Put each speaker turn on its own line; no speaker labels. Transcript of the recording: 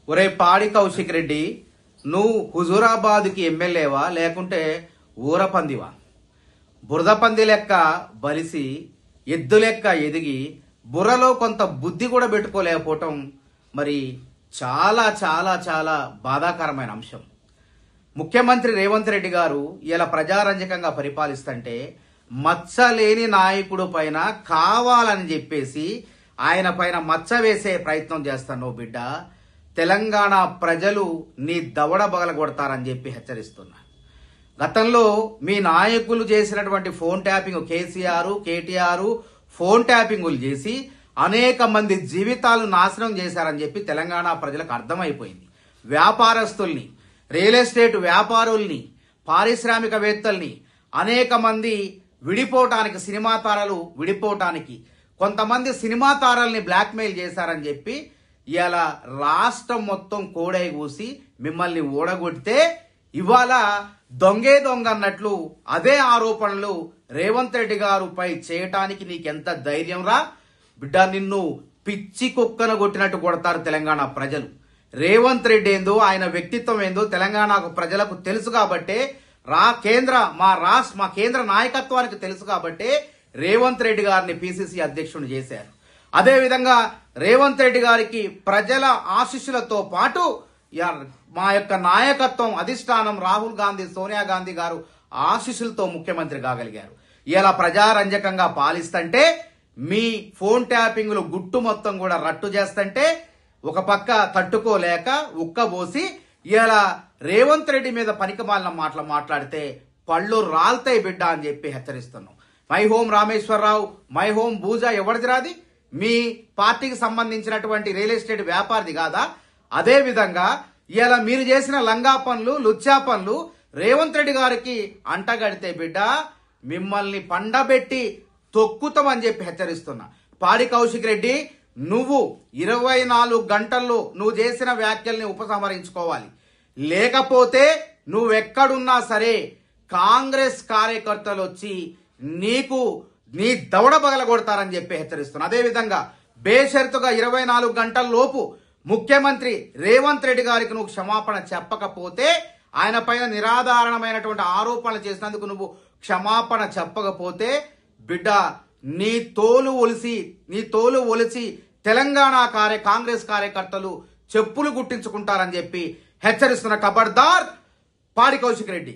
ఒరే పాడి కౌశిక్ రెడ్డి, నువ్వు హుజూరాబాద్కి ఎమ్మెల్యేవా లేకుంటే ఊరపందివా? బురదపంది లెక్క బలిసి ఎద్దు లెక్క ఎదిగి బుర్రలో కొంత బుద్ధి కూడా పెట్టుకోలేకపోవటం మరి చాలా చాలా చాలా బాధాకరమైన అంశం. ముఖ్యమంత్రి రేవంత్ రెడ్డి గారు ఇలా ప్రజారంజకంగా పరిపాలిస్తుంటే మచ్చలేని నాయకుడు పైన కావాలని చెప్పేసి ఆయన పైన మచ్చ వేసే ప్రయత్నం చేస్తాను బిడ్డ. తెలంగాణ ప్రజలు నీ దవడ బగలగొడతారని చెప్పి హెచ్చరిస్తున్నా. గతంలో మీ నాయకులు చేసినటువంటి phone tapping, KCR KTR phone ట్యాపింగులు చేసి అనేక మంది జీవితాలు నాశనం చేశారని చెప్పి తెలంగాణ ప్రజలకు అర్థమైపోయింది. వ్యాపారస్తుల్ని, రియల్ ఎస్టేట్ వ్యాపారుల్ని, పారిశ్రామికవేత్తల్ని అనేక మంది విడిపోవటానికి, సినిమా తారలు విడిపోవటానికి కొంతమంది సినిమా తారల్ని బ్లాక్మెయిల్ చేశారని చెప్పి ఇలా రాష్ట్రం మొత్తం కోడై కూసి మిమ్మల్ని ఓడగొడితే ఇవాళ దొంగే దొంగ అన్నట్లు అదే ఆరోపణలు రేవంత్ రెడ్డి గారు పై చేయటానికి నీకెంత ధైర్యం రా బిడ్డ? నిన్ను పిచ్చి కుక్కను కొట్టినట్టు కొడతారు తెలంగాణ ప్రజలు. రేవంత్ రెడ్డి ఏందో, ఆయన వ్యక్తిత్వం ఏందో తెలంగాణ ప్రజలకు తెలుసు కాబట్టే, మా కేంద్ర నాయకత్వానికి తెలుసు కాబట్టే రేవంత్ రెడ్డి గారిని పిసిసి అధ్యక్షుడు చేశారు. అదేవిధంగా రేవంత్ రెడ్డి గారికి ప్రజల ఆశీస్సులతో పాటు మా యొక్క నాయకత్వం, అధిష్టానం, రాహుల్ గాంధీ, సోనియా గాంధీ గారు ఆశీస్సులతో ముఖ్యమంత్రి కాగలిగారు. ఇలా ప్రజారంజకంగా పాలిస్తుంటే మీ ఫోన్ ట్యాపింగ్లు గుట్టు మొత్తం కూడా రట్టు చేస్తుంటే ఒక పక్క తట్టుకోలేక ఉక్కబోసి ఇలా రేవంత్ రెడ్డి మీద పనికిమాలిన మాటలు మాట్లాడితే పళ్ళు రాల్తాయి బిడ్డ అని చెప్పి హెచ్చరిస్తున్నాం. My home Rameshwar Rao, my home బూజా ఎవరిది రాది? మీ పార్టీకి సంబంధించినటువంటి రియల్ ఎస్టేట్ వ్యాపారిది కాదా? అదే విధంగా ఇలా మీరు చేసిన లంగా పనులు, లుచ్చా పనులు రేవంత్ రెడ్డి గారికి అంటగడితే బిడ్డ మిమ్మల్ని పండబెట్టి తొక్కుతామని చెప్పి హెచ్చరిస్తున్నా. పాడి కౌశిక్ రెడ్డి, నువ్వు 24 గంటల్లో నువ్వు చేసిన వ్యాఖ్యల్ని ఉపసంహరించుకోవాలి. లేకపోతే నువ్వెక్కడున్నా సరే కాంగ్రెస్ కార్యకర్తలు వచ్చి నీ దవడ పగలగొడతారని చెప్పి హెచ్చరిస్తున్నా. అదేవిధంగా బేషరతుగా 24 గంటల లోపు ముఖ్యమంత్రి రేవంత్ రెడ్డి గారికి నువ్వు క్షమాపణ చెప్పకపోతే, ఆయన పైన నిరాధారణమైనటువంటి ఆరోపణలు చేసినందుకు నువ్వు క్షమాపణ చెప్పకపోతే బిడ్డ నీ తోలు ఒలిసి తెలంగాణ కాంగ్రెస్ కార్యకర్తలు చెప్పులు గుట్టించుకుంటారని చెప్పి హెచ్చరిస్తున్న. ఖబర్దార్ పాడి కౌశిక్ రెడ్డి.